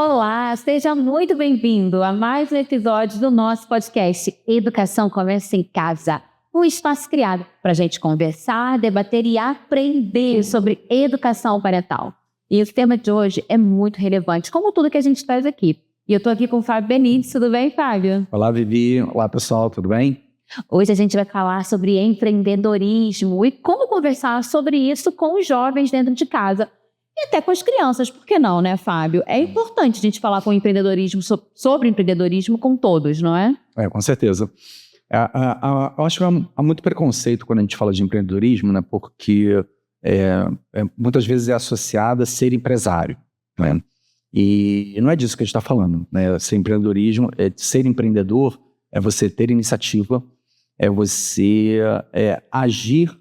Olá, seja muito bem-vindo a mais um episódio do nosso podcast Educação Começa em Casa, um espaço criado para a gente conversar, debater e aprender sobre educação parental. E o tema de hoje é muito relevante, como tudo que a gente traz aqui. E eu estou aqui com o Fábio Benites. Tudo bem, Fábio? Olá, Vivi. Olá, pessoal. Tudo bem? Hoje a gente vai falar sobre empreendedorismo e como conversar sobre isso com os jovens dentro de casa. E até com as crianças, por que não, né, Fábio? É importante a gente falar com empreendedorismo, sobre empreendedorismo com todos, não é? Com certeza. Eu acho que há muito preconceito quando a gente fala de empreendedorismo, né? Porque muitas vezes é associado a ser empresário, né? E não é disso que a gente está falando, né? Ser empreendedorismo, ser empreendedor é você ter iniciativa, é você agir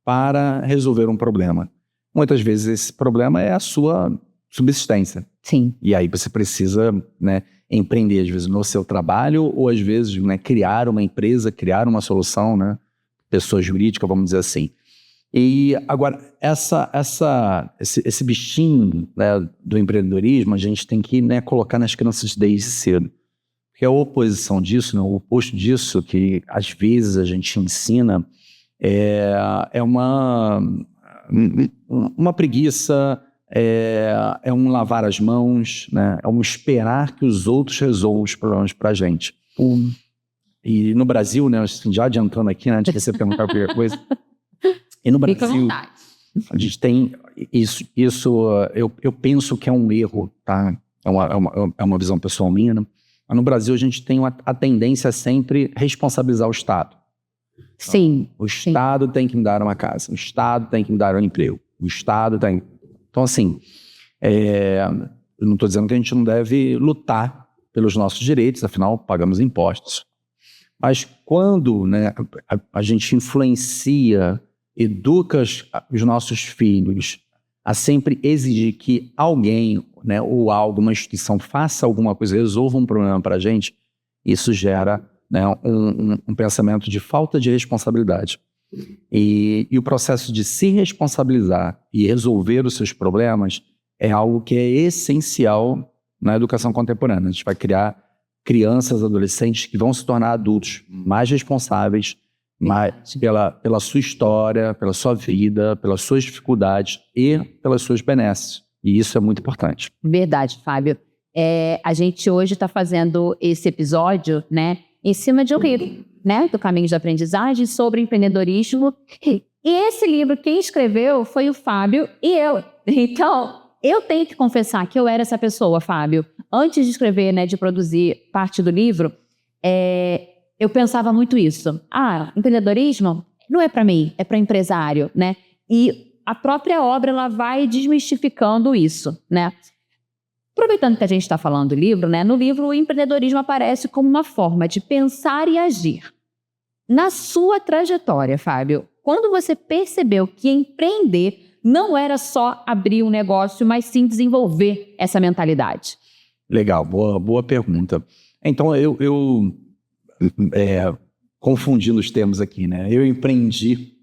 para resolver um problema. Muitas vezes esse problema é a sua subsistência. Sim. E aí você precisa, né, empreender, às vezes, no seu trabalho ou, às vezes, né, criar uma empresa, criar uma solução, né, pessoa jurídica, vamos dizer assim. E agora, esse bichinho, né, do empreendedorismo, a gente tem que, né, colocar nas crianças desde cedo. Porque a oposição disso, né, o oposto disso, que às vezes a gente ensina, é uma preguiça, é um lavar as mãos, né? É um esperar que os outros resolvam os problemas pra gente. E no Brasil, né, assim, já adiantando aqui, né, antes de você perguntar qualquer coisa, e no Brasil a gente tem isso eu penso que é um erro, tá? É uma visão pessoal minha, né? Mas no Brasil a gente tem a tendência a sempre responsabilizar o Estado. Sim. O Estado tem que me dar uma casa, o Estado tem que me dar um emprego, o Estado tem... Então, assim, eu não estou dizendo que a gente não deve lutar pelos nossos direitos, afinal, pagamos impostos. Mas quando, né, a gente influencia, educa os nossos filhos a sempre exigir que alguém, né, ou algo, uma instituição faça alguma coisa, resolva um problema para a gente, isso gera, né, um pensamento de falta de responsabilidade. E o processo de se responsabilizar e resolver os seus problemas é algo que é essencial na educação contemporânea. A gente vai criar crianças, adolescentes que vão se tornar adultos mais responsáveis, pela sua história, pela sua vida, pelas suas dificuldades e pelas suas benesses. E isso é muito importante. Verdade, Fábio. A gente hoje está fazendo esse episódio, né, em cima de um livro, né, do Caminhos de Aprendizagem, sobre empreendedorismo. E esse livro, quem escreveu foi o Fábio e eu. Então, eu tenho que confessar que eu era essa pessoa, Fábio. Antes de escrever, né, de produzir parte do livro, eu pensava muito isso. Empreendedorismo não é para mim, é para empresário, né? E a própria obra, ela vai desmistificando isso, né? Aproveitando que a gente está falando do livro, né? No livro, o empreendedorismo aparece como uma forma de pensar e agir. Na sua trajetória, Fábio, quando você percebeu que empreender não era só abrir um negócio, mas sim desenvolver essa mentalidade? Legal, boa pergunta. Então, eu confundindo os termos aqui, né? Eu empreendi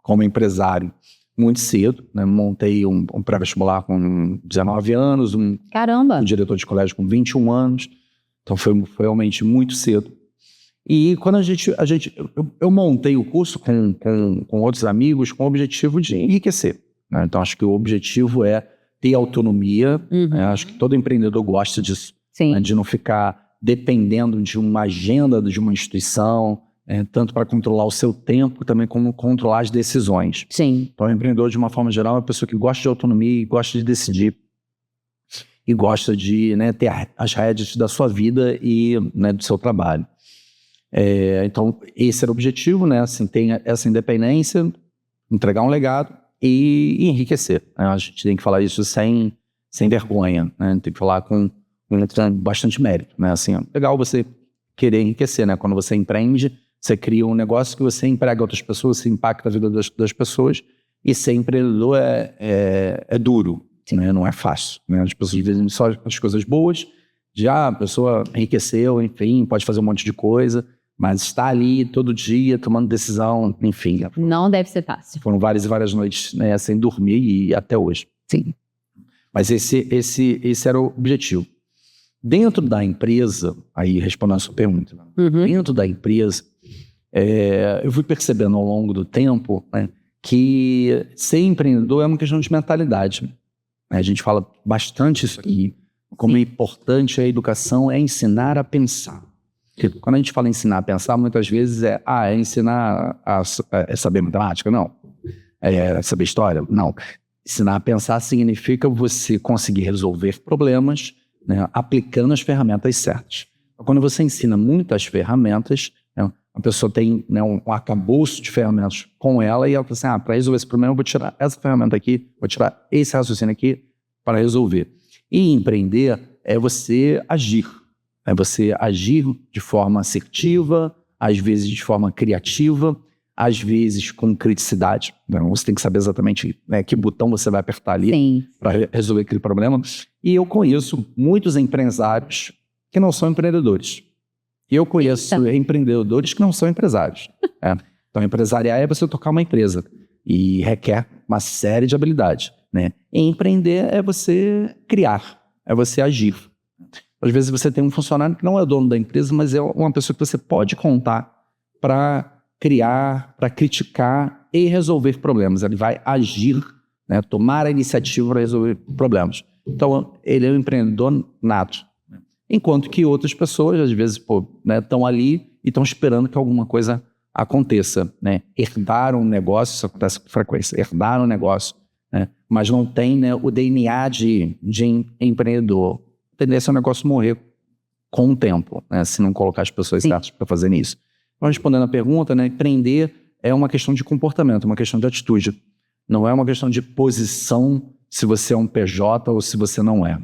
como empresário muito cedo, né? Montei um pré-vestibular com 19 anos, um diretor de colégio com 21 anos, então foi realmente muito cedo. E quando eu montei o curso com outros amigos com o objetivo de enriquecer, né? Então acho que o objetivo é ter autonomia, né? Acho que todo empreendedor gosta disso, né? De não ficar dependendo de uma agenda de uma instituição, tanto para controlar o seu tempo, também como controlar as decisões. Sim. Então, o empreendedor, de uma forma geral, é uma pessoa que gosta de autonomia e gosta de decidir. E gosta de, né, ter as rédeas da sua vida e, né, do seu trabalho. Então, esse era o objetivo, né? Assim, ter essa independência, entregar um legado e enriquecer, né? A gente tem que falar isso sem vergonha, né? Tem que falar com bastante mérito, né? Assim, legal você querer enriquecer, né? Quando você empreende, você cria um negócio que você emprega outras pessoas, você impacta a vida das pessoas, e ser empreendedor é duro, né? Não é fácil, né? As pessoas dizem só as coisas boas, a pessoa enriqueceu, enfim, pode fazer um monte de coisa, mas está ali todo dia tomando decisão, enfim. Não deve ser fácil. Foram várias e várias noites, né, sem dormir e até hoje. Sim. Mas esse era o objetivo. Dentro da empresa, aí respondendo a sua pergunta, dentro da empresa, eu fui percebendo ao longo do tempo, né, que ser empreendedor é uma questão de mentalidade. A gente fala bastante isso aqui, como é importante a educação é ensinar a pensar. Porque quando a gente fala ensinar a pensar, muitas vezes é ensinar a saber matemática? Não. É saber história? Não. Ensinar a pensar significa você conseguir resolver problemas, né, aplicando as ferramentas certas. Quando você ensina muitas ferramentas, né, a pessoa tem, né, um arcabouço de ferramentas com ela e ela fala assim, para resolver esse problema eu vou tirar essa ferramenta aqui, vou tirar esse raciocínio aqui para resolver. E empreender é você agir. É você agir de forma assertiva, às vezes de forma criativa, às vezes com criticidade. Então, você tem que saber exatamente, né, que botão você vai apertar ali para resolver aquele problema. E eu conheço muitos empresários que não são empreendedores. E eu conheço empreendedores que não são empresários. Então, empresariar é você tocar uma empresa e requer uma série de habilidades, né? E empreender é você criar, é você agir. Às vezes você tem um funcionário que não é dono da empresa, mas é uma pessoa que você pode contar para criar, para criticar e resolver problemas. Ele vai agir, né, tomar a iniciativa para resolver problemas. Então, ele é um empreendedor nato. Enquanto que outras pessoas, às vezes, estão ali e estão esperando que alguma coisa aconteça. Né? Herdaram um negócio, isso acontece com frequência, herdaram um negócio, né, mas não tem, né, o DNA de empreendedor. A tendência é o negócio morrer com o tempo, né, se não colocar as pessoas certas para fazer isso. Então, respondendo a pergunta, né, empreender é uma questão de comportamento, uma questão de atitude. Não é uma questão de posição, se você é um PJ ou se você não é.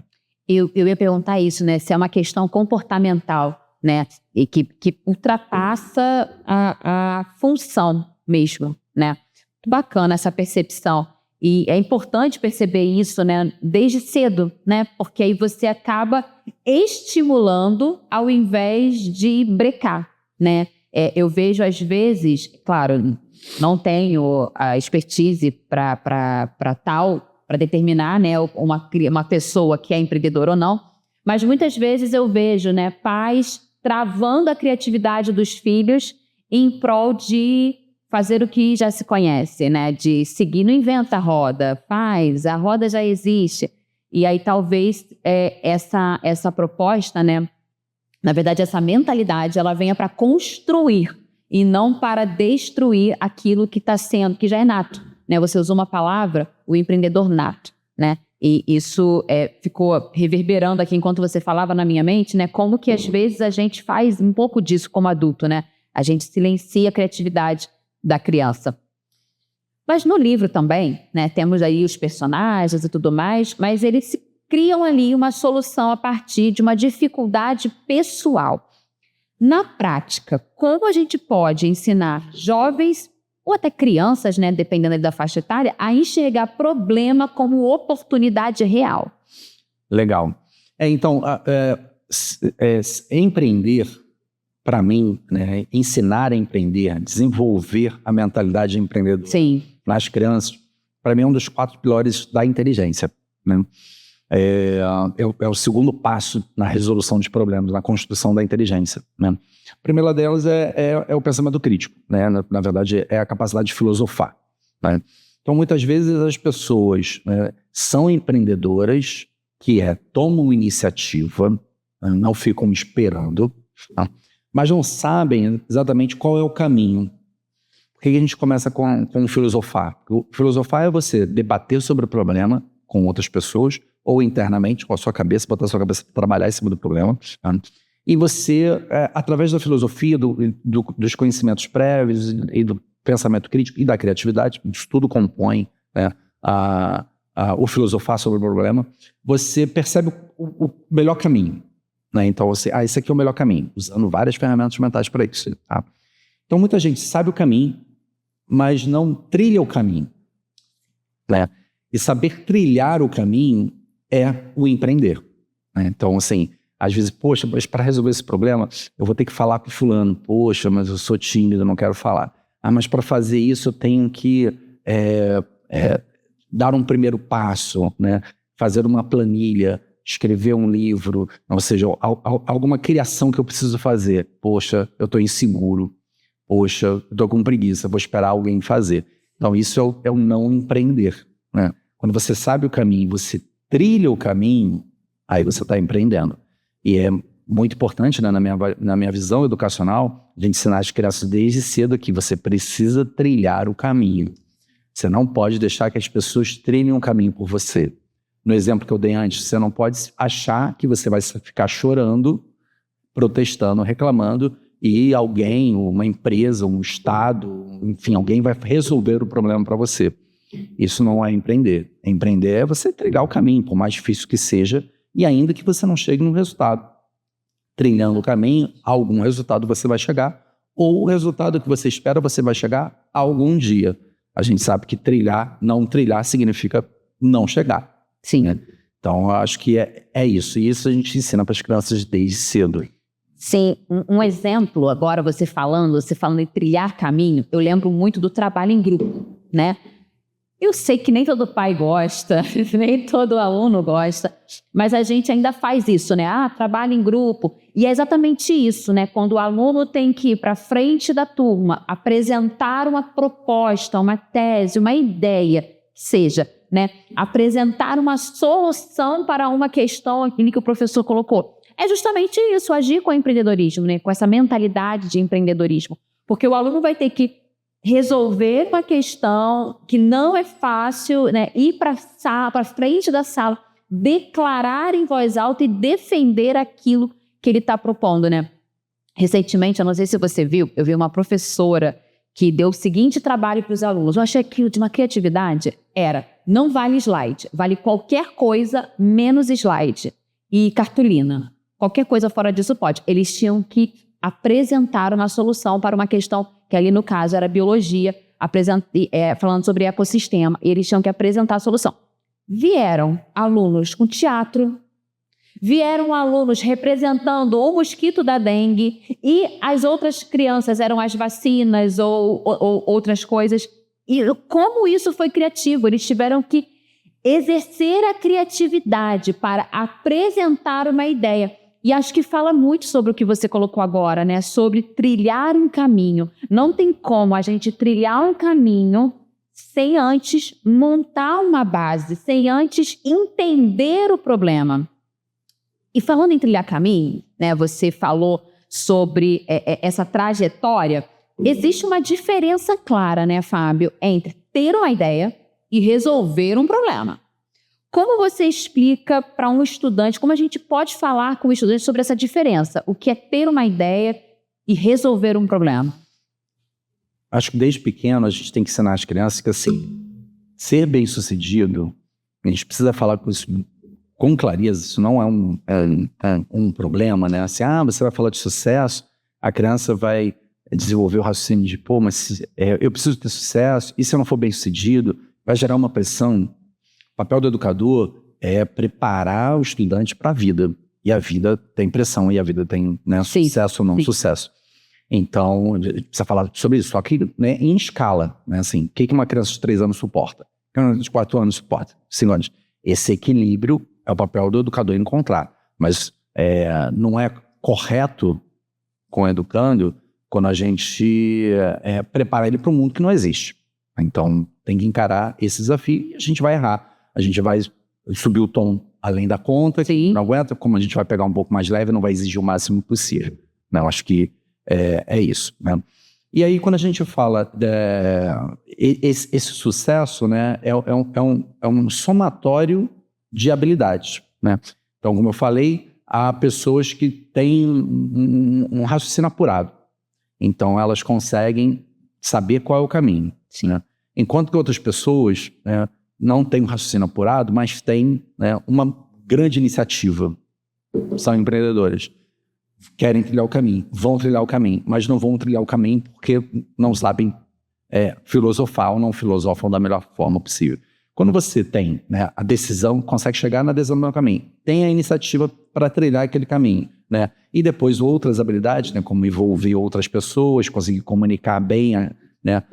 Eu ia perguntar isso, né? Se é uma questão comportamental, né? E que ultrapassa a função mesmo, né? Muito bacana essa percepção. E é importante perceber isso, né? Desde cedo, né? Porque aí você acaba estimulando ao invés de brecar, né? Eu vejo às vezes, claro, não tenho a expertise para determinar, né, uma pessoa que é empreendedora ou não, mas muitas vezes eu vejo, né, pais travando a criatividade dos filhos em prol de fazer o que já se conhece, né, de seguir, não inventa a roda, a roda já existe. E aí talvez essa proposta, né, na verdade essa mentalidade, ela venha para construir e não para destruir aquilo que está sendo, que já é nato. Né? Você usou uma palavra, o empreendedor nato, né? E isso ficou reverberando aqui enquanto você falava na minha mente, né? Como que às vezes a gente faz um pouco disso como adulto, né? A gente silencia a criatividade da criança. Mas no livro também, né? Temos aí os personagens e tudo mais, mas eles criam ali uma solução a partir de uma dificuldade pessoal. Na prática, como a gente pode ensinar jovens ou até crianças, né, dependendo da faixa etária, a enxergar problema como oportunidade real? Legal. Então, empreender, para mim, né, ensinar a empreender, desenvolver a mentalidade empreendedora nas crianças, para mim é um dos 4 pilares da inteligência. Né? É o segundo passo na resolução de problemas, na construção da inteligência. Né? A primeira delas é o pensamento crítico, né? Na verdade, é a capacidade de filosofar. Né? Então, muitas vezes as pessoas, né, são empreendedoras que tomam iniciativa, né, não ficam esperando, tá? Mas não sabem exatamente qual é o caminho. Por que a gente começa com filosofar? O filosofar é você debater sobre o problema com outras pessoas, ou internamente, com a sua cabeça, botar a sua cabeça para trabalhar em cima do problema. Tá? E você, através da filosofia, dos conhecimentos prévios e do pensamento crítico e da criatividade, isso tudo compõe, né, o filosofar sobre o problema, você percebe o melhor caminho. Né? Então, esse aqui é o melhor caminho, usando várias ferramentas mentais para isso. Tá? Então, muita gente sabe o caminho, mas não trilha o caminho. Né? E saber trilhar o caminho é o empreender. Né? Então, assim, às vezes, poxa, mas para resolver esse problema, eu vou ter que falar com fulano. Poxa, mas eu sou tímido, eu não quero falar. Mas para fazer isso eu tenho que dar um primeiro passo, né? Fazer uma planilha, escrever um livro, ou seja, alguma criação que eu preciso fazer. Poxa, eu estou inseguro. Poxa, eu estou com preguiça, vou esperar alguém fazer. Então, isso é o não empreender, né? Quando você sabe o caminho, você trilha o caminho, aí você está empreendendo. E é muito importante, né, na minha visão educacional, a gente ensinar as crianças desde cedo que você precisa trilhar o caminho. Você não pode deixar que as pessoas trilhem um caminho por você. No exemplo que eu dei antes, você não pode achar que você vai ficar chorando, protestando, reclamando, e alguém, uma empresa, um estado, enfim, alguém vai resolver o problema para você. Isso não é empreender. Empreender é você trilhar o caminho, por mais difícil que seja, e ainda que você não chegue no resultado. Trilhando o caminho, a algum resultado você vai chegar, ou o resultado que você espera você vai chegar algum dia. A gente sabe que não trilhar significa não chegar. Sim. Né? Então, eu acho que é isso. E isso a gente ensina para as crianças desde cedo. Sim, um exemplo, agora você falando em trilhar caminho, eu lembro muito do trabalho em grupo, né? Eu sei que nem todo pai gosta, nem todo aluno gosta, mas a gente ainda faz isso, né? Trabalho em grupo. E é exatamente isso, né? Quando o aluno tem que ir para frente da turma, apresentar uma proposta, uma tese, uma ideia, seja, né? Apresentar uma solução para uma questão que o professor colocou. É justamente isso, agir com o empreendedorismo, né? Com essa mentalidade de empreendedorismo. Porque o aluno vai ter que resolver uma questão que não é fácil, né? Ir para frente da sala, declarar em voz alta e defender aquilo que ele está propondo, né? Recentemente, eu não sei se você viu, eu vi uma professora que deu o seguinte trabalho para os alunos. Eu achei aquilo de uma criatividade. Não vale slide, vale qualquer coisa menos slide e cartolina. Qualquer coisa fora disso pode. Eles tinham que apresentar uma solução para uma questão que ali no caso era biologia, falando sobre ecossistema, e eles tinham que apresentar a solução. Vieram alunos com teatro, vieram alunos representando o mosquito da dengue, e as outras crianças eram as vacinas ou outras coisas. E como isso foi criativo, eles tiveram que exercer a criatividade para apresentar uma ideia. E acho que fala muito sobre o que você colocou agora, né? Sobre trilhar um caminho. Não tem como a gente trilhar um caminho sem antes montar uma base, sem antes entender o problema. E falando em trilhar caminho, né? Você falou sobre essa trajetória. Existe uma diferença clara, né, Fábio, entre ter uma ideia e resolver um problema. Como você explica para um estudante, como a gente pode falar com o estudante sobre essa diferença? O que é ter uma ideia e resolver um problema? Acho que desde pequeno a gente tem que ensinar as crianças que, assim, ser bem-sucedido, a gente precisa falar com clareza, isso não é um problema, né? Assim, você vai falar de sucesso, a criança vai desenvolver o raciocínio de, mas eu preciso ter sucesso, e se eu não for bem-sucedido, vai gerar uma pressão. O papel do educador é preparar o estudante para a vida. E a vida tem pressão, e a vida tem, né, sucesso ou não sucesso. Então, a gente precisa falar sobre isso, só que, né, em escala. Né, assim, o que uma criança de 3 anos suporta? O que uma criança de 4 anos suporta? 5 anos. Esse equilíbrio é o papel do educador encontrar. Mas não é correto com o educando quando a gente prepara ele para um mundo que não existe. Então, tem que encarar esse desafio e a gente vai errar. A gente vai subir o tom além da conta, que não aguenta, como a gente vai pegar um pouco mais leve, não vai exigir o máximo possível. Não, acho que é isso. Né? E aí, quando a gente fala esse sucesso, né, é um somatório de habilidades. Né? Então, como eu falei, há pessoas que têm um raciocínio apurado. Então, elas conseguem saber qual é o caminho. Né? Enquanto que outras pessoas, né, não têm um raciocínio apurado, mas têm, né, uma grande iniciativa. São empreendedores. Querem trilhar o caminho, vão trilhar o caminho, mas não vão trilhar o caminho porque não sabem filosofar ou não filosofam da melhor forma possível. Quando você tem, né, a decisão, consegue chegar na decisão do caminho, tem a iniciativa para trilhar aquele caminho, né, e depois outras habilidades, né, como envolver outras pessoas, conseguir comunicar bem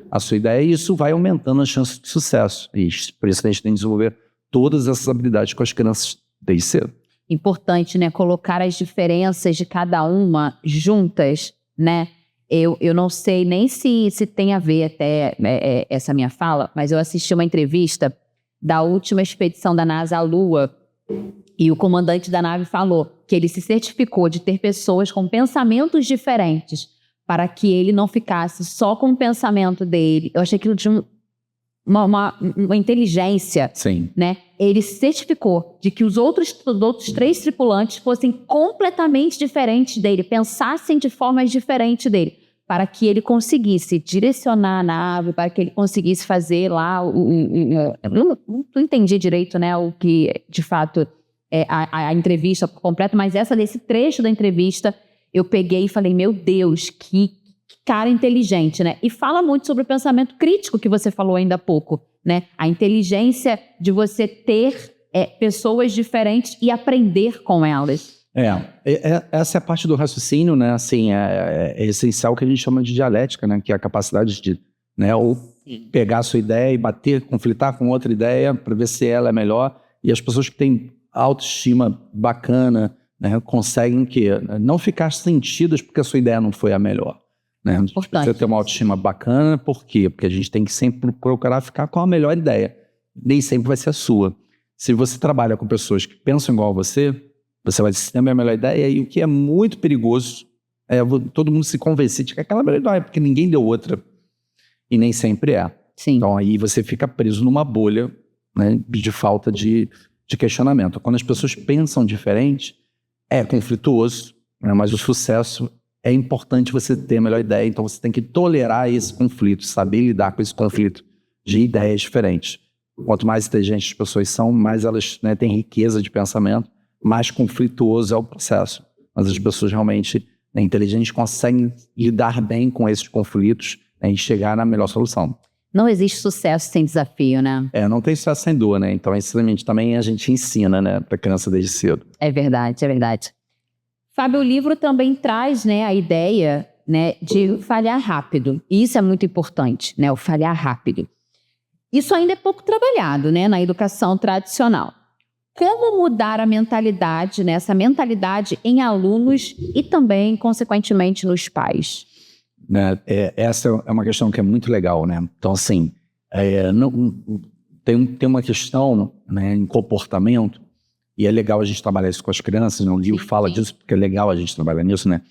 a sua ideia, e isso vai aumentando as chances de sucesso. E por isso a gente tem que desenvolver todas essas habilidades com as crianças desde cedo. importante, né? Colocar as diferenças de cada uma juntas, né? Eu não sei nem se tem a ver até essa minha fala, mas eu assisti uma entrevista da última expedição da NASA à Lua e o comandante da nave falou que ele se certificou de ter pessoas com pensamentos diferentes para que ele não ficasse só com o pensamento dele. Eu achei aquilo de uma inteligência, Sim. né? Ele se certificou de que os outros 3 tripulantes fossem completamente diferentes dele, pensassem de formas diferentes dele, para que ele conseguisse direcionar a nave, para que ele conseguisse fazer lá eu não entendi direito, né, o que de fato é a entrevista completa, mas desse trecho da entrevista eu peguei e falei, meu Deus, que cara inteligente, né? E fala muito sobre o pensamento crítico que você falou ainda há pouco, né? A inteligência de você ter pessoas diferentes e aprender com elas. Essa é a parte do raciocínio, né? Assim, é essencial que a gente chama de dialética, né? Que é a capacidade de, né, ou pegar a sua ideia e bater, conflitar com outra ideia para ver se ela é melhor. E as pessoas que têm autoestima bacana, né, conseguem não ficar sentidas porque a sua ideia não foi a melhor. Né? Você ter uma autoestima bacana, por quê? Porque a gente tem que sempre procurar ficar com a melhor ideia. Nem sempre vai ser a sua. Se você trabalha com pessoas que pensam igual a você vai ter a melhor ideia, e o que é muito perigoso é todo mundo se convencer de que aquela é a melhor ideia, porque ninguém deu outra. E nem sempre é. Sim. Então aí você fica preso numa bolha, né, de falta de questionamento. Quando as pessoas pensam diferente, é conflituoso, né, mas o sucesso é importante você ter a melhor ideia, então você tem que tolerar esse conflito, saber lidar com esse conflito de ideias diferentes. Quanto mais inteligentes as pessoas são, mais elas, né, têm riqueza de pensamento, mais conflituoso é o processo. Mas as pessoas realmente, né, inteligentes conseguem lidar bem com esses conflitos, né, e chegar na melhor solução. Não existe sucesso sem desafio, né? Não tem sucesso sem dor, né? Então, ensinamento também a gente ensina, né, para criança desde cedo. É verdade, é verdade. Fábio, o livro também traz, né, a ideia, né, de falhar rápido. E isso é muito importante, né, o falhar rápido. Isso ainda é pouco trabalhado, né, na educação tradicional. Como mudar a mentalidade, né, essa mentalidade em alunos e também, consequentemente, nos pais? Essa é uma questão que é muito legal, né? Então, assim, tem uma questão, né, em comportamento, e é legal a gente trabalhar isso com as crianças, né? O livro fala disso, porque é legal a gente trabalhar nisso, né?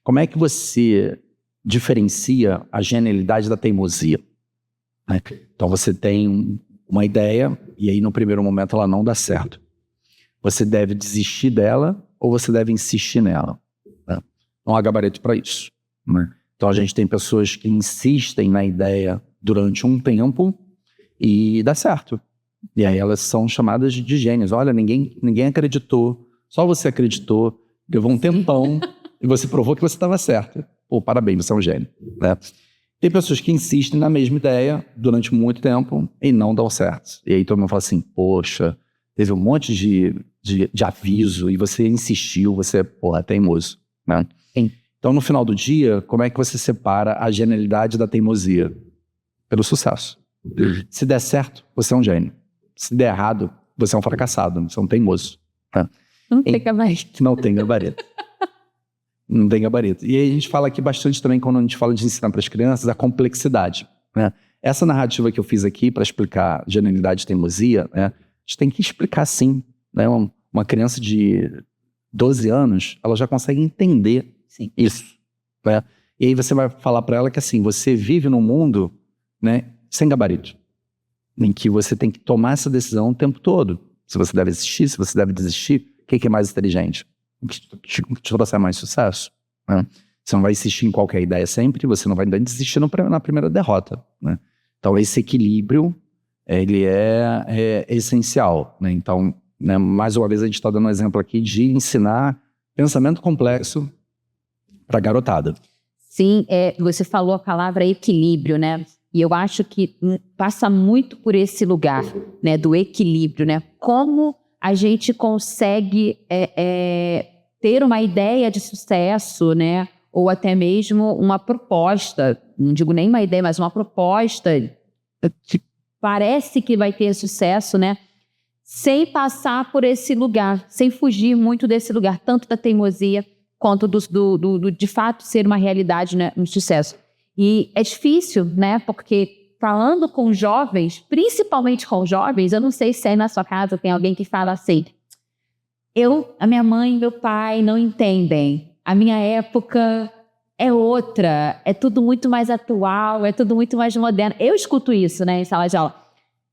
Como é que você diferencia a genialidade da teimosia? Né? Então, você tem uma ideia, e aí no primeiro momento ela não dá certo. Você deve desistir dela ou você deve insistir nela. Né? Não há gabarito para isso. Né? Então a gente tem pessoas que insistem na ideia durante um tempo e dá certo. E aí elas são chamadas de gênios. Olha, ninguém acreditou, só você acreditou, levou um tempão e você provou que você estava certo. Pô, parabéns, você é um gênio. Né? Tem pessoas que insistem na mesma ideia durante muito tempo e não dão certo. E aí todo mundo fala assim, poxa, teve um monte de aviso e você insistiu, você, porra, é teimoso. Né? Sim. Então, no final do dia, como é que você separa a genialidade da teimosia? Pelo sucesso. Se der certo, você é um gênio. Se der errado, você é um fracassado, você é um teimoso. Né? Não tem gabarito. Não tem gabarito. Não tem gabarito. E aí a gente fala aqui bastante também, quando a gente fala de ensinar para as crianças, a complexidade. Né? Essa narrativa que eu fiz aqui para explicar genialidade e teimosia, né, a gente tem que explicar sim. Né? Uma criança de 12 anos, ela já consegue entender isso. Né? E aí você vai falar para ela que assim, você vive num mundo, né, sem gabarito, em que você tem que tomar essa decisão o tempo todo. Se você deve existir, se você deve desistir, o que é mais inteligente? O que te trouxer mais sucesso? Né? Você não vai insistir em qualquer ideia sempre, você não vai desistir na primeira derrota. Né? Então esse equilíbrio, ele é essencial. Né? Então, né, mais uma vez a gente está dando um exemplo aqui de ensinar pensamento complexo para garotada. Sim, você falou a palavra equilíbrio, né? E eu acho que passa muito por esse lugar, né, do equilíbrio, né? Como a gente consegue ter uma ideia de sucesso, né? Ou até mesmo uma proposta, não digo nem uma ideia, mas uma proposta que parece que vai ter sucesso, né? sem passar por esse lugar, sem fugir muito desse lugar, tanto da teimosia quanto do de fato ser uma realidade, né, um sucesso. E é difícil, né, porque falando com jovens, principalmente com jovens, eu não sei se aí na sua casa tem alguém que fala assim, a minha mãe e meu pai não entendem, a minha época é outra, é tudo muito mais atual, é tudo muito mais moderno. Eu escuto isso, né, em sala de aula.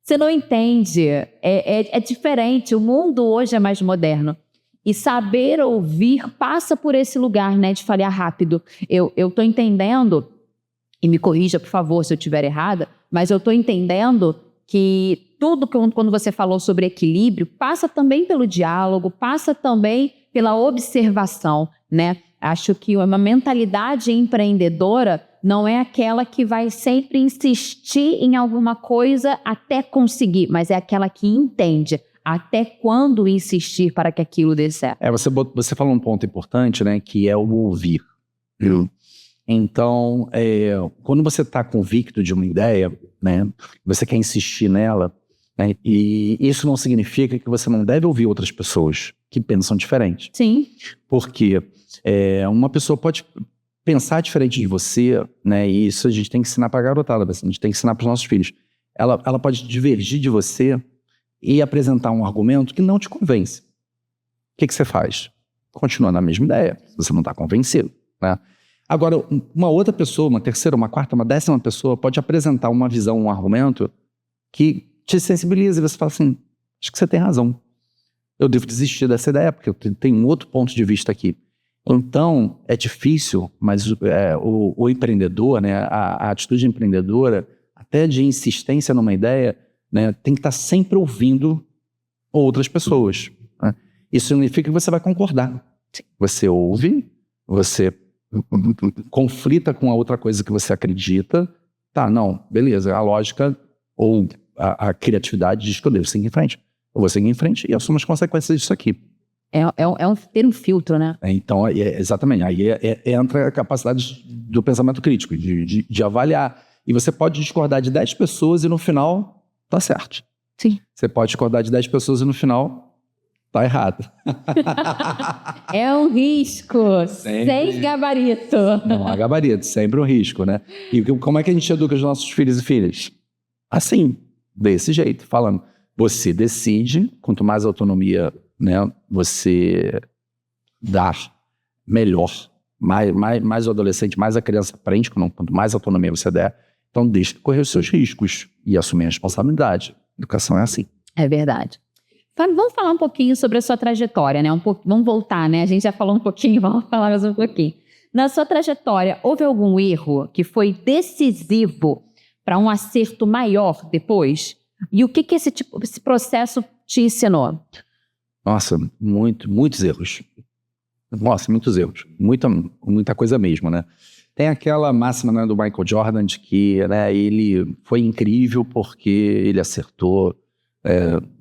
Você não entende, é diferente, o mundo hoje é mais moderno. E saber ouvir passa por esse lugar, né, de falhar rápido. Eu estou entendendo, e me corrija, por favor, se eu estiver errada, mas eu estou entendendo que tudo quando você falou sobre equilíbrio, passa também pelo diálogo, passa também pela observação, né? Acho que uma mentalidade empreendedora não é aquela que vai sempre insistir em alguma coisa até conseguir, mas é aquela que entende até quando insistir para que aquilo dê certo. Você falou um ponto importante, né, que é o ouvir. Então, quando você está convicto de uma ideia, né, você quer insistir nela, né, e isso não significa que você não deve ouvir outras pessoas que pensam diferente. Sim. Porque uma pessoa pode pensar diferente de você, né, e isso a gente tem que ensinar para a garotada, a gente tem que ensinar para os nossos filhos. Ela pode divergir de você e apresentar um argumento que não te convence. O que você faz? Continua na mesma ideia, você não está convencido, né? Agora, uma outra pessoa, uma terceira, uma quarta, uma 10ª pessoa pode apresentar uma visão, um argumento que te sensibiliza e você fala assim, acho que você tem razão. Eu devo desistir dessa ideia porque eu tenho um outro ponto de vista aqui. Então, é difícil, mas o empreendedor, né, a atitude empreendedora, até de insistência numa ideia, né, tem que estar sempre ouvindo outras pessoas, né? Isso significa que você vai concordar. Você ouve, você conflita com a outra coisa que você acredita. Tá, não, beleza, a lógica ou a criatividade diz que eu devo seguir em frente. Eu vou seguir em frente e assumo as consequências disso aqui. Ter um filtro, né? Então, exatamente, aí entra a capacidade do pensamento crítico, de avaliar. E você pode discordar de 10 pessoas e no final tá certo. Sim. Você pode discordar de 10 pessoas e no final tá errado. É um risco, sem gabarito. Não há gabarito, sempre um risco, né? E como é que a gente educa os nossos filhos e filhas? Assim, desse jeito, falando. Você decide, quanto mais autonomia, né, você dar, melhor. Mais o adolescente, mais a criança aprende, quanto mais autonomia você der. Então deixa correr os seus riscos e assumir a responsabilidade. Educação é assim. É verdade. Vamos falar um pouquinho sobre a sua trajetória, né? Vamos voltar, né? A gente já falou um pouquinho, vamos falar mais um pouquinho. Na sua trajetória, houve algum erro que foi decisivo para um acerto maior depois? E o que esse processo te ensinou? Nossa, muitos erros. Nossa, muitos erros. Muita coisa mesmo, né? Tem aquela máxima, né, do Michael Jordan de que, né, ele foi incrível porque ele acertou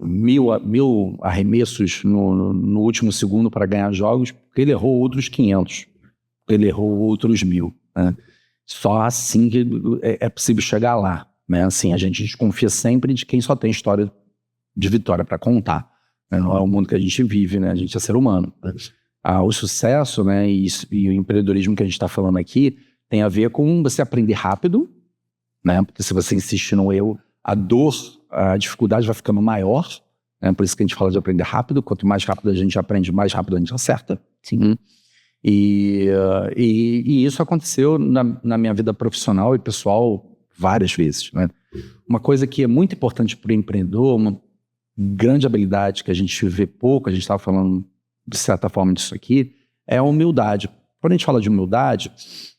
1000 arremessos no último segundo para ganhar jogos, porque ele errou outros 500, ele errou outros 1000. Né? Só assim que é possível chegar lá. Né? Assim, a gente desconfia sempre de quem só tem história de vitória para contar. Né? Não é o mundo que a gente vive, né? A gente é ser humano. Né? O sucesso, né, e o empreendedorismo que a gente está falando aqui tem a ver com você aprender rápido, né? Porque se você insistir no erro, a dificuldade vai ficando maior, né? Por isso que a gente fala de aprender rápido. Quanto mais rápido a gente aprende, mais rápido a gente acerta. Sim. E isso aconteceu na minha vida profissional e pessoal várias vezes. Né? Uma coisa que é muito importante para o empreendedor, uma grande habilidade que a gente vê pouco, a gente estava falando de certa forma disso aqui, é a humildade. Quando a gente fala de humildade,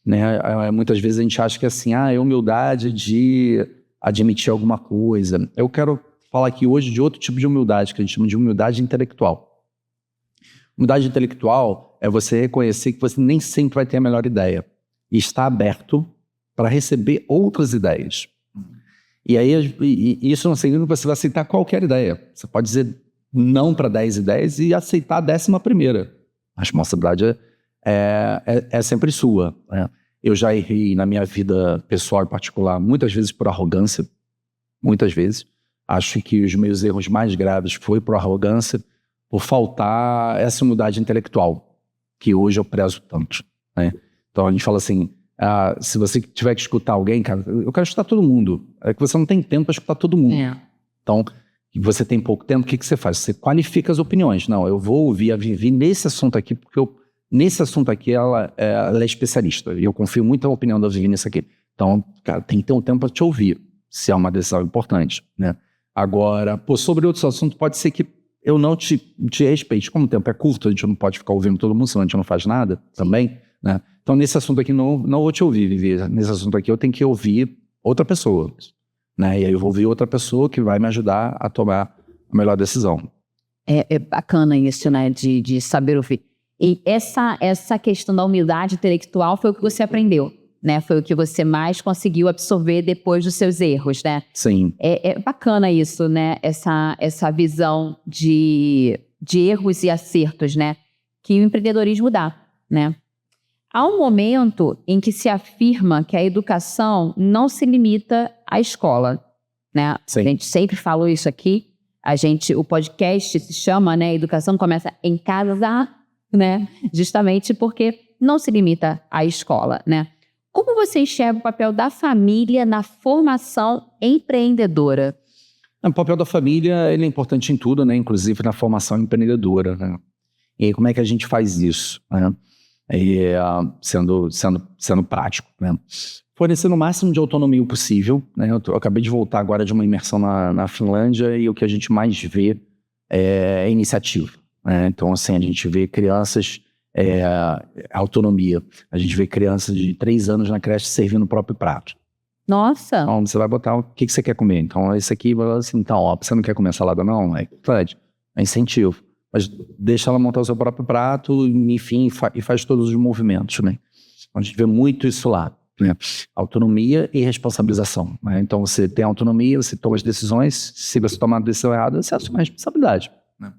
né, muitas vezes a gente acha que assim, é humildade de admitir alguma coisa. Eu quero falar aqui hoje de outro tipo de humildade, que a gente chama de humildade intelectual. Humildade intelectual é você reconhecer que você nem sempre vai ter a melhor ideia e estar aberto para receber outras ideias. E aí, isso não significa que você vai aceitar qualquer ideia. Você pode dizer não para 10 ideias e aceitar a 11ª. A responsabilidade é sempre sua. Né? Eu já errei na minha vida pessoal e particular, muitas vezes por arrogância, muitas vezes. Acho que os meus erros mais graves foi por arrogância, por faltar essa humildade intelectual, que hoje eu prezo tanto, né? Então a gente fala assim, se você tiver que escutar alguém, cara, eu quero escutar todo mundo. É que você não tem tempo para escutar todo mundo. Então, você tem pouco tempo, o que você faz? Você qualifica as opiniões. Não, eu vou ouvir a Vivi nesse assunto aqui, porque nesse assunto aqui ela é especialista. E eu confio muito na opinião da Vivi nisso aqui. Então, cara, tem que ter um tempo para te ouvir, se é uma decisão importante, né? Agora, sobre outros assuntos, pode ser que eu não te respeite. Como o tempo é curto, a gente não pode ficar ouvindo todo mundo, senão a gente não faz nada também, né? Então, nesse assunto aqui, não vou te ouvir, Vivi. Nesse assunto aqui, eu tenho que ouvir outra pessoa, né? E aí eu vou ouvir outra pessoa que vai me ajudar a tomar a melhor decisão. É bacana isso, né? De saber ouvir. E essa questão da humildade intelectual foi o que você aprendeu, né? Foi o que você mais conseguiu absorver depois dos seus erros, né? Sim. É bacana isso, né? Essa visão de erros e acertos, né? Que o empreendedorismo dá, né? Há um momento em que se afirma que a educação não se limita à escola, né? Sim. A gente sempre falou isso aqui. O podcast se chama, né? Educação começa em casa, né? Justamente porque não se limita à escola, né? Como você enxerga o papel da família na formação empreendedora? O papel da família, ele é importante em tudo, né? Inclusive na formação empreendedora, né? E aí, como é que a gente faz isso, né? Sendo prático, né? Fornecendo o máximo de autonomia possível, né? Eu acabei de voltar agora de uma imersão na Finlândia e o que a gente mais vê é iniciativa, né? Então, assim, a gente vê crianças, autonomia. A gente vê crianças de 3 anos na creche servindo o próprio prato. Nossa! Então, você vai botar o que você quer comer. Então, esse aqui, assim, então, ó, você não quer comer salada não? É importante, é incentivo. Mas deixa ela montar o seu próprio prato, enfim, e faz todos os movimentos, né? A gente vê muito isso lá, né? Autonomia e responsabilização, né? Então, você tem autonomia, você toma as decisões, se você tomar a decisão errada, você assume a responsabilidade, né?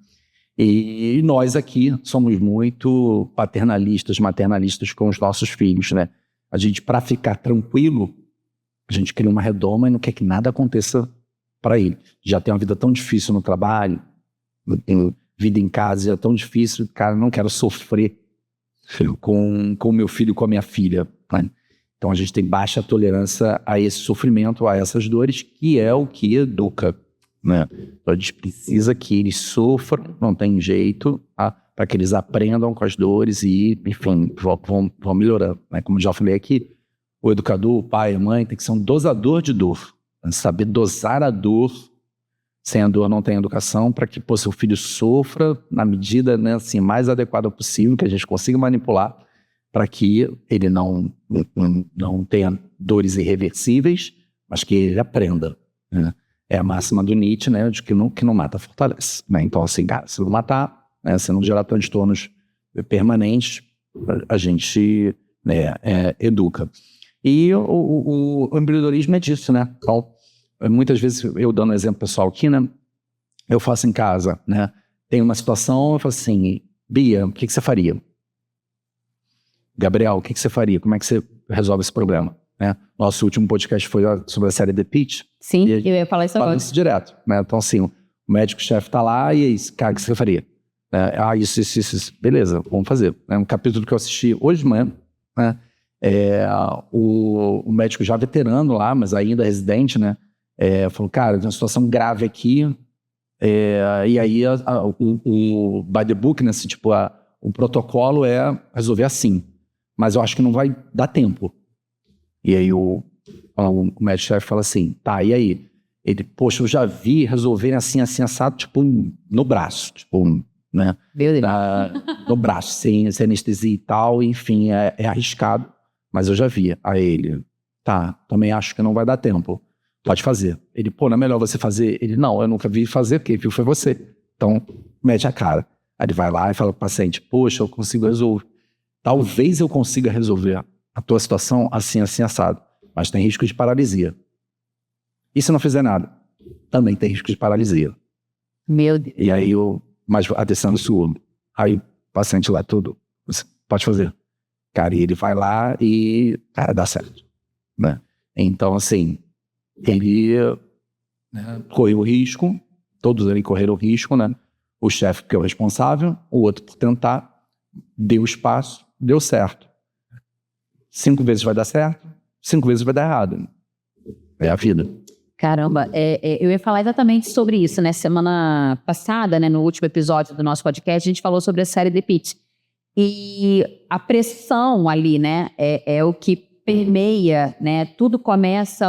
E nós aqui somos muito paternalistas, maternalistas com os nossos filhos, né? A gente, para ficar tranquilo, a gente cria uma redoma e não quer que nada aconteça para ele. Já tem uma vida tão difícil no trabalho, vida em casa já é tão difícil, cara, não quero sofrer com o meu filho, com a minha filha, né? Então a gente tem baixa tolerância a esse sofrimento, a essas dores, que é o que educa, né? Então a gente precisa que eles sofram, não tem jeito, para que eles aprendam com as dores e, enfim, vão melhorando, né? Como já falei aqui, o educador, o pai, a mãe, tem que ser um dosador de dor, né? Saber dosar a dor. Sem a dor não tem educação, para que seu filho sofra na medida, né, assim, mais adequada possível, que a gente consiga manipular, para que ele não tenha dores irreversíveis, mas que ele aprenda, né? É a máxima do Nietzsche, né, de que não mata, fortalece, né? Então, assim, cara, se não matar, né, se não gerar transtornos permanentes, a gente, né, educa. E o empreendedorismo é disso, né? Então, muitas vezes, eu dando um exemplo pessoal aqui, né? Eu faço em casa, né? Tem uma situação, eu falo assim, Bia, o que você faria? Gabriel, o que você faria? Como é que você resolve esse problema? Né? Nosso último podcast foi sobre a série The Pitch. Sim, eu ia falar isso agora. Isso direto, né? Então, assim, o médico-chefe tá lá e aí, cara, o que você faria? Isso. Beleza, vamos fazer. É um capítulo que eu assisti hoje de manhã, né? O médico já veterano lá, mas ainda residente, né? Falou, cara, tem uma situação grave aqui, e aí o by the book, né, assim, tipo, o protocolo é resolver assim, mas eu acho que não vai dar tempo. E aí o médico-chefe fala assim, tá, e aí? Ele, poxa, eu já vi resolverem assim, assado, tipo, no braço, tipo, né? Meu Deus. No braço, sem anestesia e tal, enfim, é arriscado, mas eu já vi. Aí ele, tá, também acho que não vai dar tempo. Pode fazer. Ele, não é melhor você fazer? Ele, não, eu nunca vi fazer, quem viu foi você. Então, mete a cara. Aí ele vai lá e fala pro paciente, poxa, eu consigo resolver. Talvez eu consiga resolver a tua situação assim, assado, mas tem risco de paralisia. E se não fizer nada? Também tem risco de paralisia. Meu Deus. E aí, mas a decisão é sua. Aí o paciente lá, tudo, você pode fazer. Cara, e ele vai lá e, cara, dá certo, né? Então, assim, ele né? Correu o risco, todos ali correram o risco, né? O chefe que é o responsável, o outro por tentar, deu espaço, deu certo. 5 vezes vai dar certo, 5 vezes vai dar errado. É a vida. Caramba, eu ia falar exatamente sobre isso, né? Semana passada, né, no último episódio do nosso podcast, a gente falou sobre a série The Pitt. E a pressão ali, né, é o que permeia, né? Tudo começa,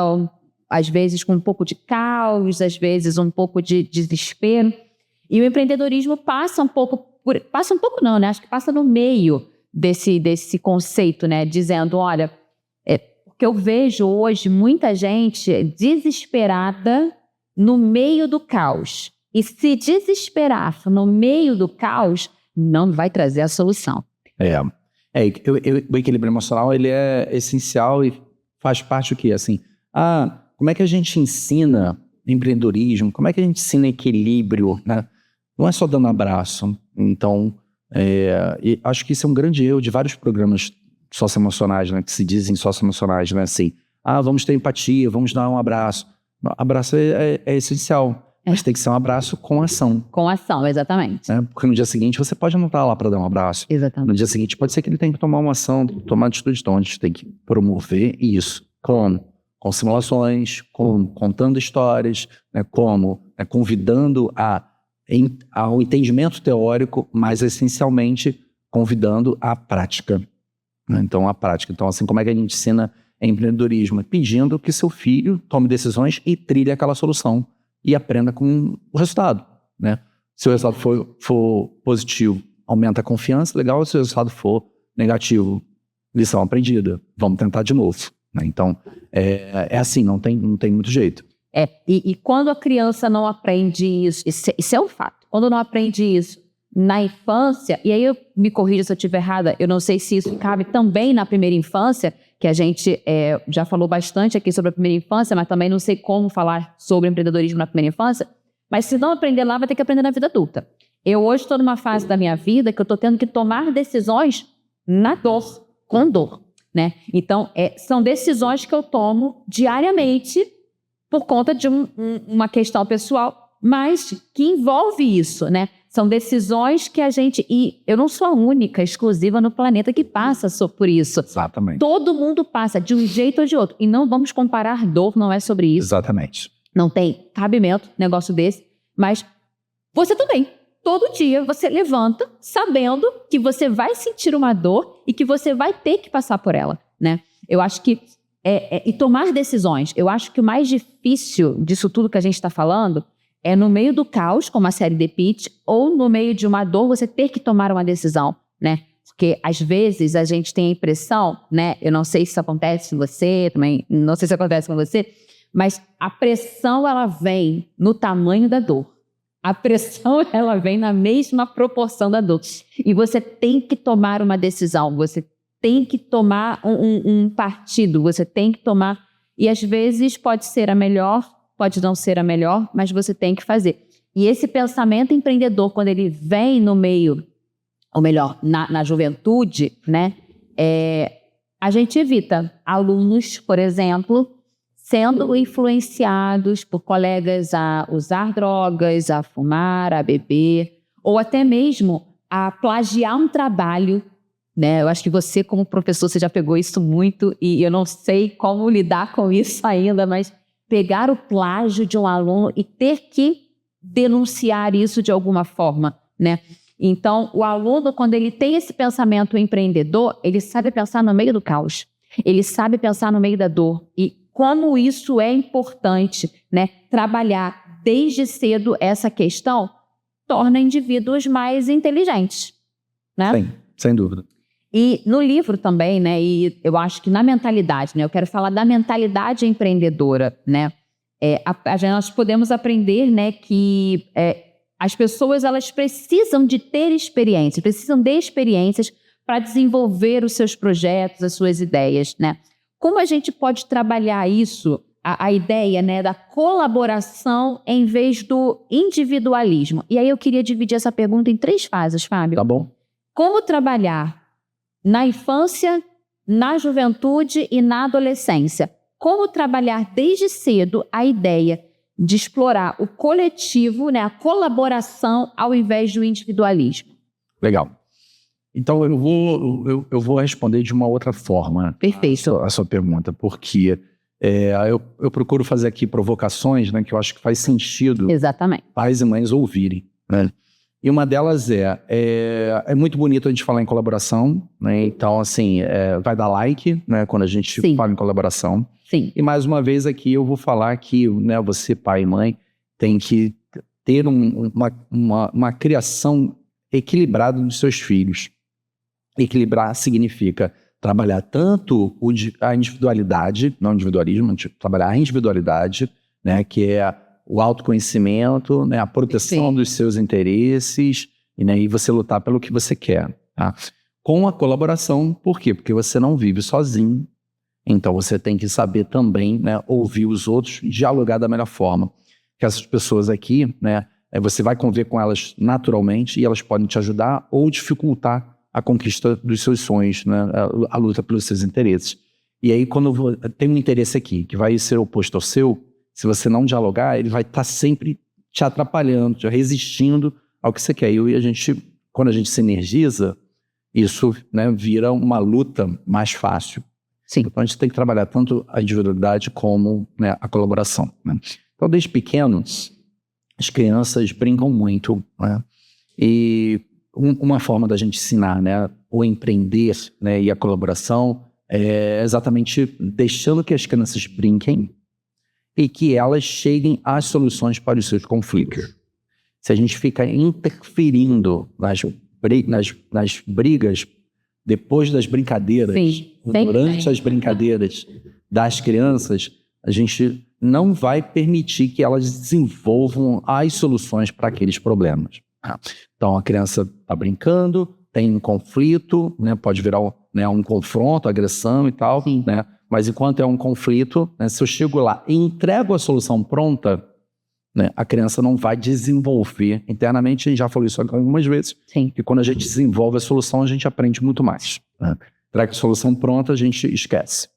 às vezes, com um pouco de caos, às vezes um pouco de desespero. E o empreendedorismo passa um pouco não, né? Acho que passa no meio desse conceito, né? Dizendo, olha, porque eu vejo hoje muita gente desesperada no meio do caos. E se desesperar no meio do caos, não vai trazer a solução. O equilíbrio emocional, ele é essencial e faz parte do quê? Assim, como é que a gente ensina empreendedorismo? Como é que a gente ensina equilíbrio, né? Não é só dando abraço. Então, e acho que isso é um grande erro de vários programas socioemocionais, né? Que se dizem socioemocionais, né? Assim, vamos ter empatia, vamos dar um abraço. Não, abraço é essencial, mas tem que ser um abraço com ação. Com ação, exatamente. Né? Porque no dia seguinte você pode não estar lá para dar um abraço. Exatamente. No dia seguinte pode ser que ele tenha que tomar uma ação, tomar atitude. Então a gente tem que promover isso. Como? Com simulações, contando histórias, né? Convidando ao entendimento teórico, mas essencialmente convidando à prática. Né? Então, a prática. Então, assim, como é que a gente ensina empreendedorismo? Pedindo que seu filho tome decisões e trilhe aquela solução e aprenda com o resultado. Né? Se o resultado for positivo, aumenta a confiança, legal. Se o resultado for negativo, lição aprendida. Vamos tentar de novo. Né? Então, é assim, não tem muito jeito. E quando a criança não aprende isso é um fato. Quando não aprende isso na infância, e aí eu me corrija se eu estiver errada, eu não sei se isso cabe também na primeira infância, que a gente já falou bastante aqui sobre a primeira infância, mas também não sei como falar sobre empreendedorismo na primeira infância, mas se não aprender lá, vai ter que aprender na vida adulta. Eu hoje estou numa fase da minha vida que eu estou tendo que tomar decisões na dor, com dor, né? Então, são decisões que eu tomo diariamente por conta de uma questão pessoal, mas que envolve isso, né? São decisões que a gente... E eu não sou a única, exclusiva no planeta que passa por isso. Exatamente. Todo mundo passa, de um jeito ou de outro. E não vamos comparar dor, não é sobre isso. Exatamente. Não tem cabimento negócio desse. Mas você também. Todo dia você levanta sabendo que você vai sentir uma dor e que você vai ter que passar por ela, né? Eu acho que... e tomar decisões. Eu acho que o mais difícil disso tudo que a gente está falando é no meio do caos, como a série The Pitt, ou no meio de uma dor você ter que tomar uma decisão, né? Porque às vezes a gente tem a impressão, né? Eu não sei se isso acontece com você, também não sei se acontece com você, mas a pressão ela vem no tamanho da dor. A pressão ela vem na mesma proporção da dor. E você tem que tomar uma decisão, você tem que tomar um partido, você tem que tomar... E às vezes pode ser a melhor, pode não ser a melhor, mas você tem que fazer. E esse pensamento empreendedor, quando ele vem no meio, ou melhor, na juventude, né? A gente evita alunos, por exemplo, sendo influenciados por colegas a usar drogas, a fumar, a beber, ou até mesmo a plagiar um trabalho. Né? Eu acho que você, como professor, você já pegou isso muito e eu não sei como lidar com isso ainda, mas pegar o plágio de um aluno e ter que denunciar isso de alguma forma, né? Então, o aluno, quando ele tem esse pensamento empreendedor, ele sabe pensar no meio do caos, ele sabe pensar no meio da dor e como isso é importante, né? Trabalhar desde cedo essa questão torna indivíduos mais inteligentes, né? Sim, sem dúvida. E no livro também, né, e eu acho que na mentalidade, né, eu quero falar da mentalidade empreendedora, né, nós podemos aprender, né, que as pessoas, elas precisam de ter experiências, precisam de experiências para desenvolver os seus projetos, as suas ideias, né. Como a gente pode trabalhar isso, a ideia, né, da colaboração em vez do individualismo? E aí eu queria dividir essa pergunta em 3 fases, Fábio. Tá bom. Como trabalhar na infância, na juventude e na adolescência? Como trabalhar desde cedo a ideia de explorar o coletivo, né, a colaboração, ao invés do individualismo. Legal. Então, eu vou responder de uma outra forma. Perfeito. A sua pergunta, porque eu procuro fazer aqui provocações, né, que eu acho que faz sentido Exatamente. pais e mães ouvirem, né? E uma delas é muito bonito a gente falar em colaboração, né? Então, assim, vai dar like, né, quando a gente Sim. fala em colaboração. Sim. E mais uma vez aqui eu vou falar que, né, você, pai e mãe, tem que ter uma criação equilibrada dos seus filhos. Equilibrar significa trabalhar tanto a individualidade, não o individualismo, trabalhar a individualidade, né, que é o autoconhecimento, né, a proteção Sim. dos seus interesses, né, e você lutar pelo que você quer. Tá? Com a colaboração, por quê? Porque você não vive sozinho, então você tem que saber também, né, ouvir os outros, dialogar da melhor forma. Que essas pessoas aqui, né, você vai conviver com elas naturalmente e elas podem te ajudar ou dificultar a conquista dos seus sonhos, né, a luta pelos seus interesses. E aí, quando tem um interesse aqui que vai ser oposto ao seu, se você não dialogar, ele vai estar sempre te atrapalhando, te resistindo ao que você quer. E quando a gente se energiza, isso, né, vira uma luta mais fácil. Sim. Então a gente tem que trabalhar tanto a individualidade como, né, a colaboração, né? Então, desde pequenos, as crianças brincam muito, né? E uma forma da gente ensinar, né, o empreender, né, e a colaboração é exatamente deixando que as crianças brinquem e que elas cheguem às soluções para os seus conflitos. Se a gente fica interferindo nas brigas, depois das brincadeiras, Sim. durante as brincadeiras das crianças, a gente não vai permitir que elas desenvolvam as soluções para aqueles problemas. Então, a criança está brincando, tem um conflito, né, pode virar um confronto, agressão e tal, né? Mas enquanto é um conflito, né, se eu chego lá e entrego a solução pronta, né, a criança não vai desenvolver internamente. A gente já falou isso algumas vezes, que quando a gente desenvolve a solução, a gente aprende muito mais, né? Entrega a solução pronta, a gente esquece.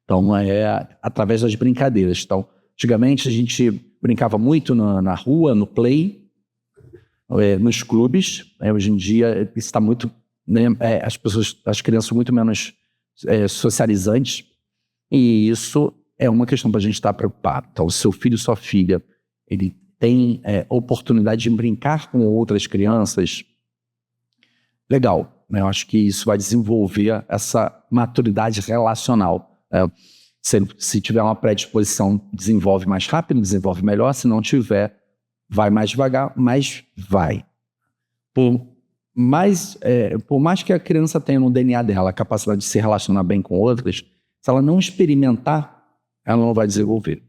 Então, é através das brincadeiras. Então, antigamente a gente brincava muito na rua, no play, nos clubes. Hoje em dia está muito, né, as crianças são muito menos socializantes, e isso é uma questão para a gente estar preocupado. Então, o seu filho, sua filha, ele tem oportunidade de brincar com outras crianças, legal, né? Eu acho que isso vai desenvolver essa maturidade relacional. Se tiver uma predisposição, desenvolve mais rápido, desenvolve melhor. Se não tiver, vai mais devagar, mas vai. Por mais que a criança tenha no DNA dela a capacidade de se relacionar bem com outras, se ela não experimentar, ela não vai desenvolver.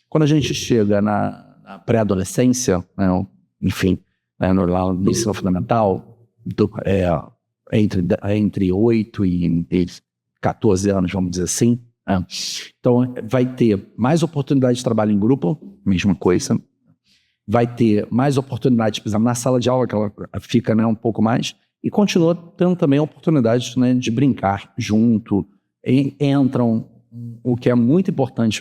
Quando a gente chega na pré-adolescência, né, enfim, lá no ensino fundamental, entre 8 e 14 anos, vamos dizer assim, então vai ter mais oportunidade de trabalho em grupo, mesma coisa, vai ter mais oportunidade, por exemplo, na sala de aula, que ela fica, né, um pouco mais, e continua tendo também a oportunidade, né, de brincar junto. Entram o que é muito importante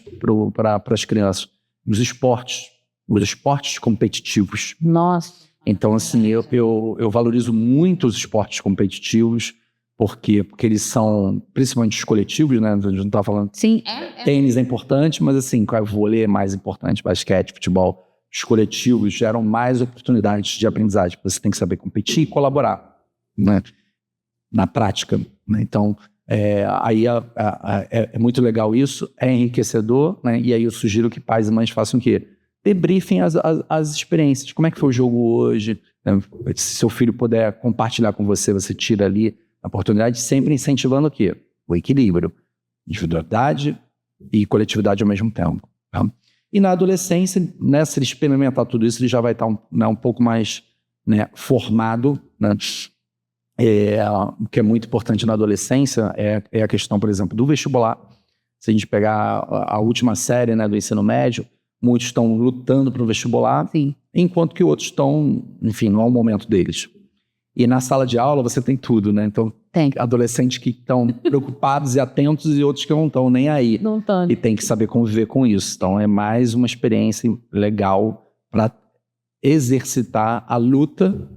para as crianças, os esportes competitivos. Nossa. Então, assim, eu valorizo muito os esportes competitivos. Por quê? Porque eles são, principalmente os coletivos, né? A gente não está falando... Sim. Tênis é importante, mas assim, vôlei é mais importante, basquete, futebol. Os coletivos geram mais oportunidades de aprendizagem. Você tem que saber competir e colaborar, né, na prática, né? Então, aí é muito legal isso, é enriquecedor, né? E aí eu sugiro que pais e mães façam o quê? Debriefem as experiências. Como é que foi o jogo hoje? Né? Se seu filho puder compartilhar com você, você tira ali a oportunidade, sempre incentivando o quê? O equilíbrio, individualidade e coletividade ao mesmo tempo. Tá? E na adolescência, né, se ele experimentar tudo isso, ele já vai estar um pouco mais, né, formado, né? O que é muito importante na adolescência é a questão, por exemplo, do vestibular. Se a gente pegar a última série, né, do ensino médio, muitos estão lutando para o vestibular, sim, enquanto que outros estão, enfim, não é o momento deles. E na sala de aula você tem tudo, né? Então, Tem. adolescentes que estão preocupados e atentos e outros que não estão nem aí. Não tanto. E tem que saber conviver com isso. Então, é mais uma experiência legal para exercitar a luta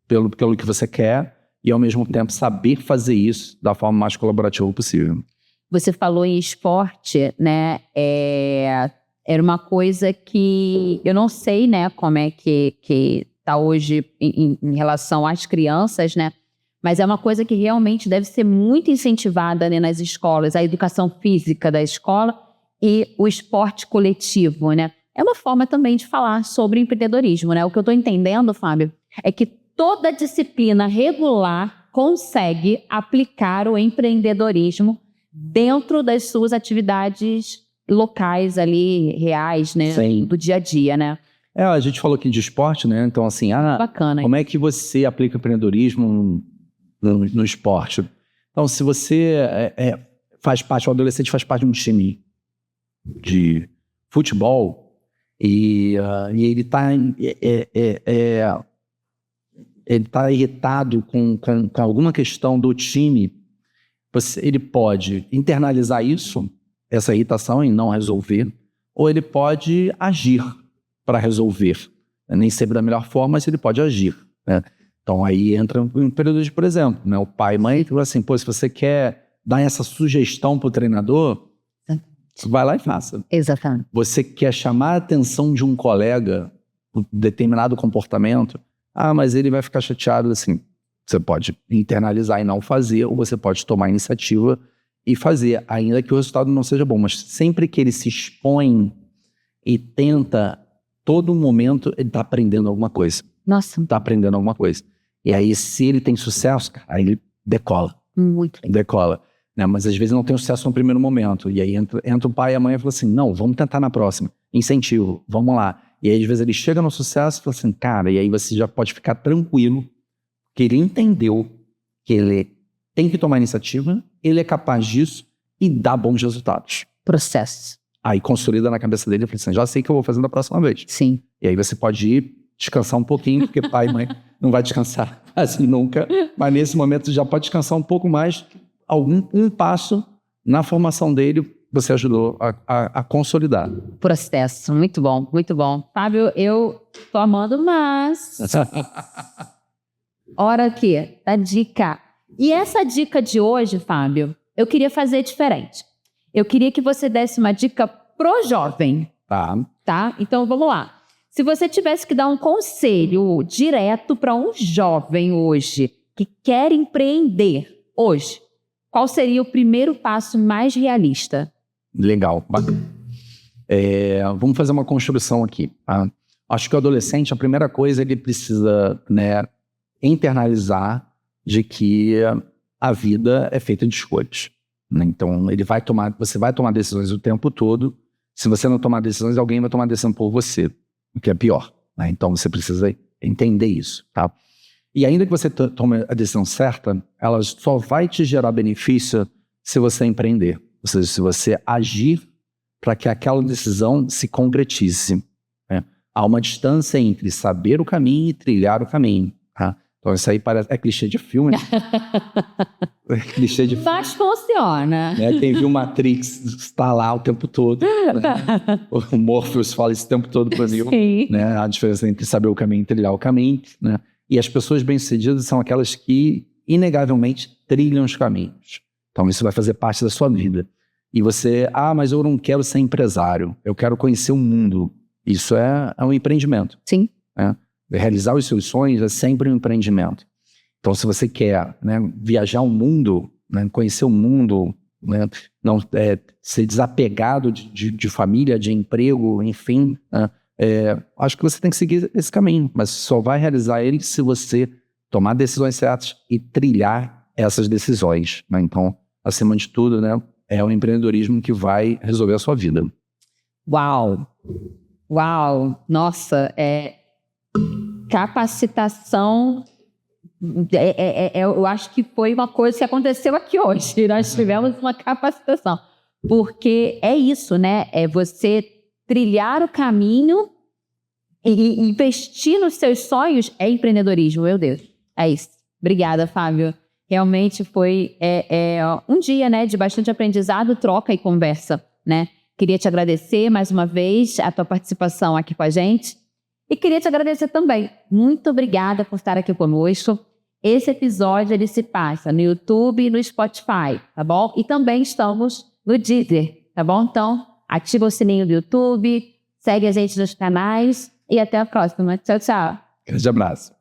pelo que você quer e, ao mesmo tempo, saber fazer isso da forma mais colaborativa possível. Você falou em esporte, né? Era uma coisa que eu não sei, né, como é que está hoje em relação às crianças, né? Mas é uma coisa que realmente deve ser muito incentivada, né, nas escolas, a educação física da escola e o esporte coletivo, né? É uma forma também de falar sobre empreendedorismo, né? O que eu estou entendendo, Fábio, é que toda disciplina regular consegue aplicar o empreendedorismo dentro das suas atividades locais ali, reais, né? Sim. Do dia a dia, né? A gente falou aqui de esporte, né? Então, assim, Bacana. como é que você aplica empreendedorismo no esporte? Então, se você o adolescente faz parte de um time de futebol e ele está irritado com alguma questão do time, ele pode internalizar essa irritação e não resolver, ou ele pode agir para resolver. Nem sempre da melhor forma, mas ele pode agir, né? Então aí entra um período de, por exemplo, né? O pai e mãe falam assim, se você quer dar essa sugestão para o treinador, vai lá e faça. Exatamente. Você quer chamar a atenção de um colega por determinado comportamento, mas ele vai ficar chateado, assim. Você pode internalizar e não fazer, ou você pode tomar a iniciativa e fazer, ainda que o resultado não seja bom. Mas sempre que ele se expõe e tenta, todo momento ele está aprendendo alguma coisa. Nossa. Está aprendendo alguma coisa. E aí, se ele tem sucesso, aí ele decola. Muito legal. Decola. Né? Mas às vezes não tem sucesso no primeiro momento. E aí entra o pai e a mãe e fala assim, não, vamos tentar na próxima. Incentivo, vamos lá. E aí às vezes ele chega no sucesso e fala assim, cara, e aí você já pode ficar tranquilo que ele entendeu que ele tem que tomar iniciativa, ele é capaz disso e dá bons resultados. Processo. Aí consolida na cabeça dele e fala assim, já sei o que eu vou fazer da próxima vez. Sim. E aí você pode ir descansar um pouquinho, porque pai e mãe não vai descansar assim nunca, mas nesse momento já pode descansar um pouco mais, um passo na formação dele, você ajudou a consolidar. Processo, muito bom, muito bom. Fábio, eu tô amando, mas... Hora aqui, da dica. E essa dica de hoje, Fábio, eu queria fazer diferente. Eu queria que você desse uma dica pro jovem. Tá? Então, vamos lá. Se você tivesse que dar um conselho direto para um jovem hoje que quer empreender hoje, qual seria o primeiro passo mais realista? Legal. Vamos fazer uma construção aqui. Acho que o adolescente, a primeira coisa, ele precisa, né, internalizar de que a vida é feita de escolhas. Né? Então, você vai tomar decisões o tempo todo. Se você não tomar decisões, alguém vai tomar decisão por você, o que é pior. Né? Então, você precisa entender isso. Tá? E ainda que você tome a decisão certa, ela só vai te gerar benefício se você empreender. Ou seja, se você agir para que aquela decisão se concretize. Né? Há uma distância entre saber o caminho e trilhar o caminho. Tá? Então isso aí é clichê de filme. É clichê de filme. Mas funciona. Né? Quem viu Matrix está lá o tempo todo. Né? O Morpheus fala isso o tempo todo para mim. Né? A diferença entre saber o caminho e trilhar o caminho. Né? E as pessoas bem-sucedidas são aquelas que, inegavelmente, trilham os caminhos. Então isso vai fazer parte da sua vida. E você, mas eu não quero ser empresário, eu quero conhecer o mundo. Isso é um empreendimento. Sim. Né? Realizar os seus sonhos é sempre um empreendimento. Então se você quer, né, viajar o mundo, né, conhecer o mundo, né, não, ser desapegado de família, de emprego, enfim, né, acho que você tem que seguir esse caminho, mas só vai realizar ele se você tomar decisões certas e trilhar essas decisões. Né? Então, acima de tudo, né, é o empreendedorismo que vai resolver a sua vida. Uau! Uau! Nossa, capacitação, eu acho que foi uma coisa que aconteceu aqui hoje. Nós tivemos uma capacitação. Porque é isso, né? É você trilhar o caminho e investir nos seus sonhos é empreendedorismo, meu Deus. É isso. Obrigada, Fábio. Realmente foi um dia, né, de bastante aprendizado, troca e conversa, né? Queria te agradecer mais uma vez a tua participação aqui com a gente. E queria te agradecer também. Muito obrigada por estar aqui conosco. Esse episódio ele se passa no YouTube e no Spotify, tá bom? E também estamos no Deezer, tá bom? Então, ativa o sininho do YouTube, segue a gente nos canais e até a próxima. Tchau, tchau. Grande abraço.